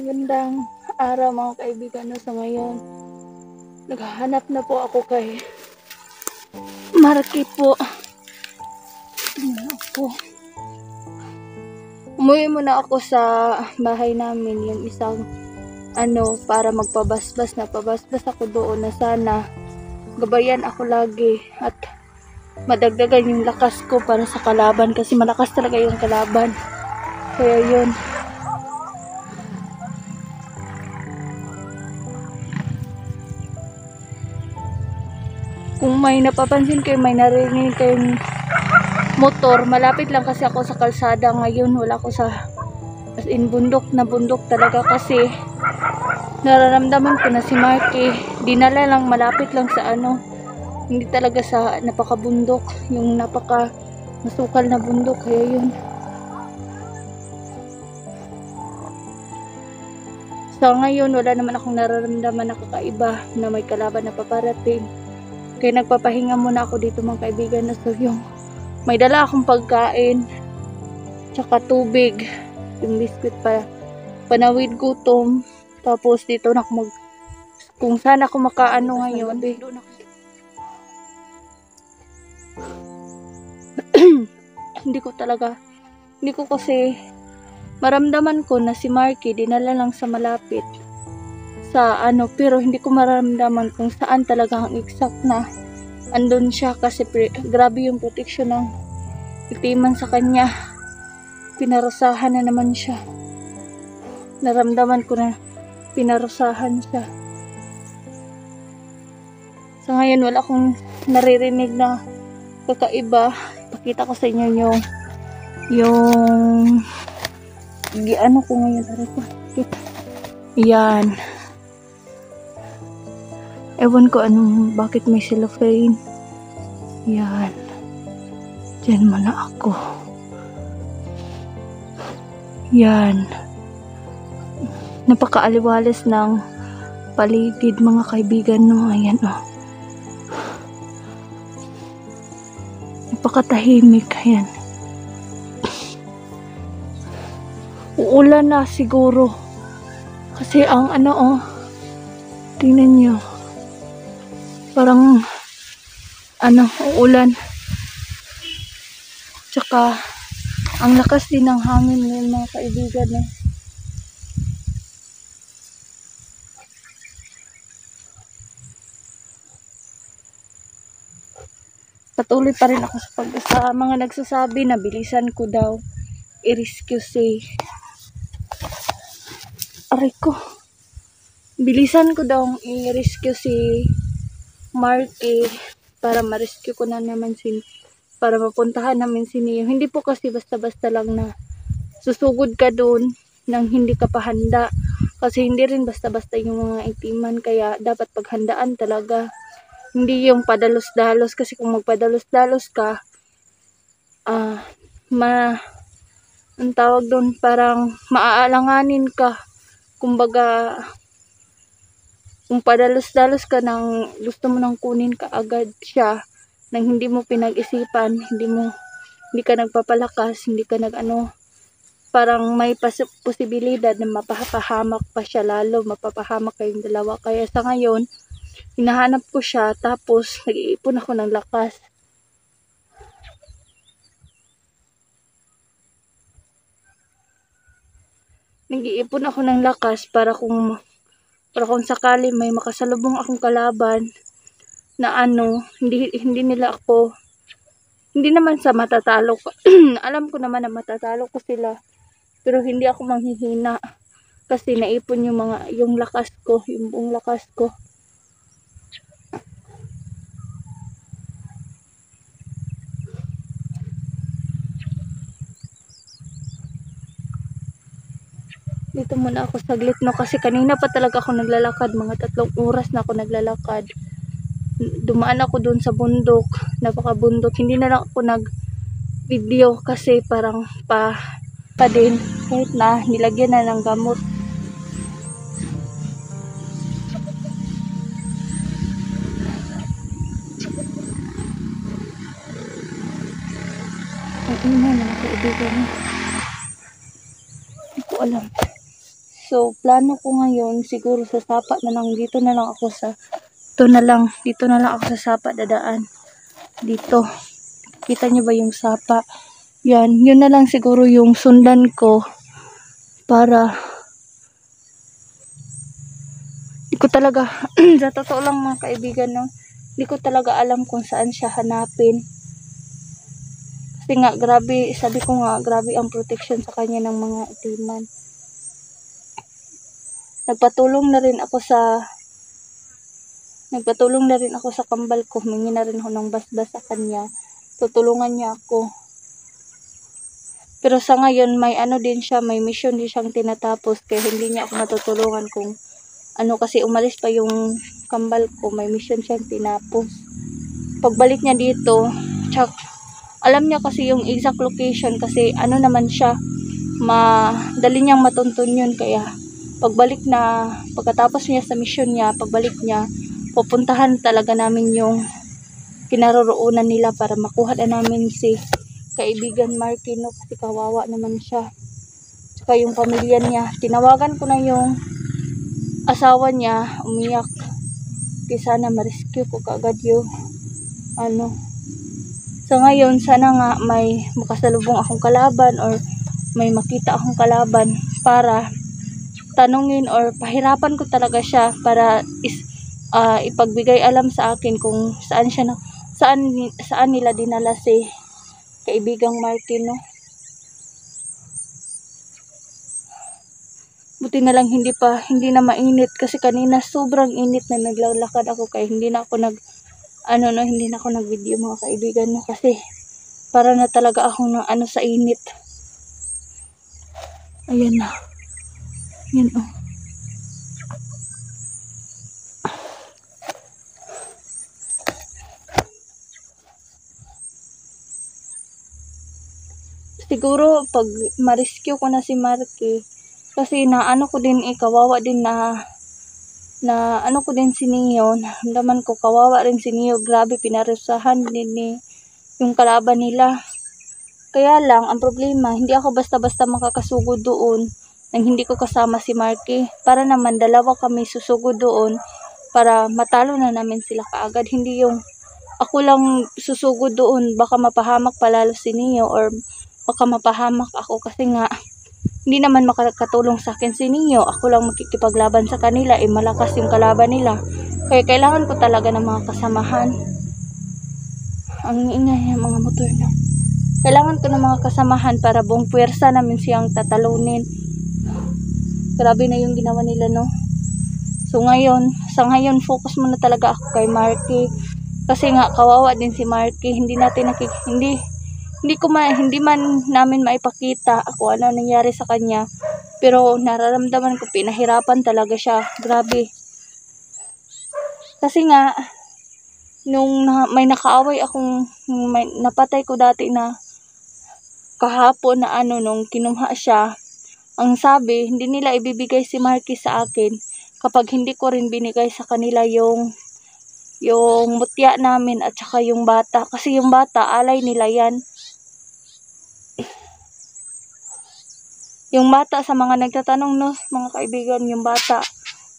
Magandang araw mga kaibigan no, sa ngayon. Naghahanap na po ako kay Marky po. Ako. Umuwi muna ako sa bahay namin yung isang para magpabasbas na pabasbas ako doon na sana gabayan ako lagi at madagdagan yung lakas ko para sa kalaban kasi malakas talaga yung kalaban. Kaya yun. Kung may napapansin kayo, may narinig kayong motor, malapit lang kasi ako sa kalsada ngayon. Wala ako sa as in bundok na bundok talaga kasi nararamdaman ko na si Marky dinala lang malapit lang sa hindi talaga sa napakabundok, yung napaka masukal na bundok. Kaya yun. So ngayon wala naman akong nararamdaman na kakaiba na may kalaban na paparating. Kaya nagpapahinga muna ako dito mga kaibigan na so yung may dala akong pagkain tsaka tubig, yung biscuit pa panawid gutom. Tapos dito na ako kung saan ako makaano ngayon hindi ko kasi maramdaman ko na si Marky dinala lang sa malapit sa pero hindi ko maramdaman kung saan talaga ang exact na andun siya kasi grabe yung protection ng itiman sa kanya. Pinarusahan na naman siya. Naramdaman ko na pinarusahan siya. Sa ngayon wala akong naririnig na kakaiba. Ipakita ko sa inyo yung ko ngayon. Yan. Ewan ko bakit may cellophane. Yan. Diyan muna ako. Yan. Napakaaliwalas ng paligid mga kaibigan no. Ayan o. Napakatahimik. Ayan. Uulan na siguro. Kasi ang tingnan nyo. Parang uulan. Tsaka ang lakas din ng hangin ngayon mga kaibigan eh. Patuloy pa rin ako sa mga nagsasabi na bilisan ko daw i-rescue si bilisan ko daw i-rescue si Marky para ma-rescue ko na naman para mapuntahan namin si Neo. Hindi po kasi basta-basta lang na susugod ka doon nang hindi ka pahanda. Kasi hindi rin basta-basta yung mga itiman. Kaya dapat paghandaan talaga. Hindi yung padalos-dalos. Kasi kung magpadalos-dalos ka, ang tawag doon parang maaalanganin ka. Kumbaga, kung padalos-dalos ka nang gusto mo nang kunin ka agad siya nang hindi mo pinag-isipan, hindi ka nagpapalakas, hindi ka parang may posibilidad na mapapahamak pa siya lalo, mapapahamak kayong dalawa. Kaya sa ngayon, hinahanap ko siya tapos nag-iipon ako ng lakas. Nag-iipon ako ng lakas para kung sakali may makasalubong akong kalaban na hindi naman sa matatalo ko. Alam ko naman na matatalo ko sila, pero hindi ako manghihina kasi naipon yung lakas ko, yung buong lakas ko. Dito muna ako saglit no kasi kanina pa talaga ako naglalakad, mga 3 oras na ako naglalakad. Dumaan ako doon sa bundok, napakabundok. Hindi na lang ako nag-video kasi parang pa din kahit na nilagyan na ng gamot. Ang ina na kaibigan. Hindi ko alam. So, plano ko ngayon, siguro sa sapa na lang, dito na lang ako sa sapa dadaan. Dito. Kita niyo ba yung sapa? Yan, yun na lang siguro yung sundan ko para di ko talaga, sa totoo lang mga kaibigan, no, di ko talaga alam kung saan siya hanapin. Kasi nga, grabe, sabi ko nga, grabe ang protection sa kanya ng mga itiman. Nagpatulong na rin ako sa kambal ko. Humingi na rin ako ng basbas sa kanya. Tutulungan niya ako. Pero sa ngayon, may ano din siya, may mission din siyang tinatapos. Kaya hindi niya ako matutulungan kung ano, kasi umalis pa yung kambal ko. May mission siyang tinapos. Pagbalik niya dito, alam niya kasi yung exact location kasi ano naman siya, madali niyang matuntun yun. Kaya pagkatapos niya sa mission niya, pagbalik niya, pupuntahan talaga namin yung kinaroroonan nila para makuha na namin si kaibigan Marky, no, kasi kawawa naman siya. Tsaka yung pamilya niya, tinawagan ko na yung asawa niya, umiyak. Kaya sana ma-rescue ko kaagad yung ano. So ngayon, sana nga may makasalubong akong kalaban or may makita akong kalaban para tanungin or pahirapan ko talaga siya para ipagbigay alam sa akin kung saan nila dinala si kaibigang Marky, no. Buti na lang hindi na mainit kasi kanina sobrang init na naglalakad ako kaya hindi na ako nag-video mga kaibigan, no, kasi para na talaga ako ng sa init. Ayan na. Yan, oh. Siguro pag ma-rescue ko na si Marky, kasi naano ko din kawawa din na ano ko din si Neo, naman ko kawawa rin si Neo, grabe pinarusahan din ni yung kalaban nila. Kaya lang ang problema, hindi ako basta-basta makakasugod doon nang hindi ko kasama si Marky. Para naman dalawa kami susugod doon para matalo na namin sila kaagad. Hindi yung ako lang susugod doon, baka mapahamak palalo si Neo or baka mapahamak ako kasi nga hindi naman makakatulong sa akin si Neo. Ako lang makikipaglaban sa kanila, malakas yung kalaban nila. Kaya kailangan ko talaga ng mga kasamahan. Ang ingay ng mga motor na. Kailangan ko ng mga kasamahan para buong puwersa namin siyang tatalunin. Grabe na yung ginawa nila, no. So sa ngayon focus muna talaga ako kay Marky. Kasi nga kawawa din si Marky. Hindi man namin maipakita ako ano nangyari sa kanya. Pero nararamdaman ko pinahirapan talaga siya. Grabe. Kasi nga nung may nakaaway akong napatay ko dati na kahapon na nung kinuha siya, ang sabi hindi nila ibibigay si Marky sa akin kapag hindi ko rin binigay sa kanila yung mutya namin at saka yung bata, kasi yung bata alay nila yan. Yung bata, sa mga nagtatanong, no, mga kaibigan, yung bata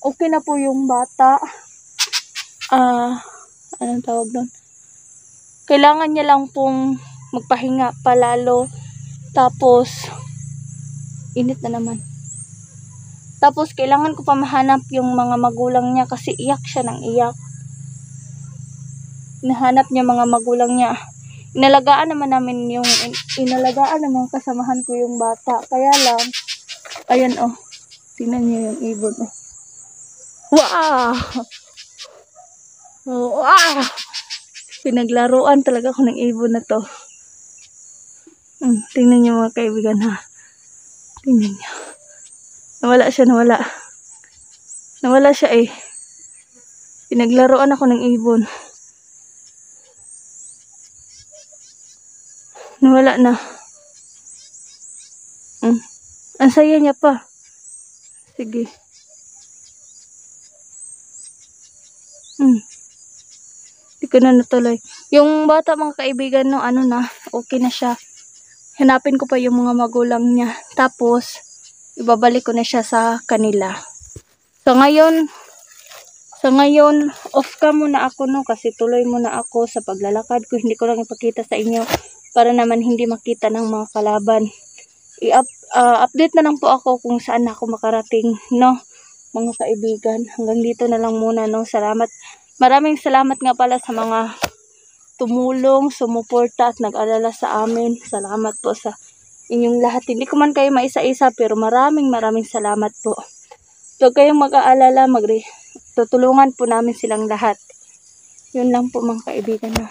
okay na po yung bata. Anong tawag doon, kailangan niya lang pong magpahinga palalo. Tapos init na naman. Tapos kailangan ko pa mahanap yung mga magulang niya kasi iyak siya ng iyak. Nahanap niya mga magulang niya. Inalagaan naman kasamahan ko yung bata. Kaya lang, ayan, oh. Tingnan niyo yung ibon, oh. Wow! Oh, wow! Pinaglaruan talaga ako ng ibon na to. Tingnan niyo mga kaibigan, ha. Tingnan niyo. Nawala siya eh. Pinaglaruan ako ng ibon. Nawala na. Ang saya niya pa. Sige. Hindi ko na natuloy. Yung bata mga kaibigan, no, okay na siya. Hanapin ko pa yung mga magulang niya. Tapos ibabalik ko na siya sa kanila. So ngayon, off ka muna ako no, kasi tuloy muna ako sa paglalakad ko. Hindi ko lang ipakita sa inyo para naman hindi makita ng mga kalaban. Update na lang po ako kung saan ako makarating, no, mga kaibigan. Hanggang dito na lang muna, no. Salamat. Maraming salamat nga pala sa mga tumulong, sumuporta at nag-alala sa amin. Salamat po sa inyong lahat. Hindi ko man kayo maisa-isa, pero maraming salamat po. Huwag kayong mag-aalala, tutulungan po namin silang lahat. Yun lang po mga kaibigan, no.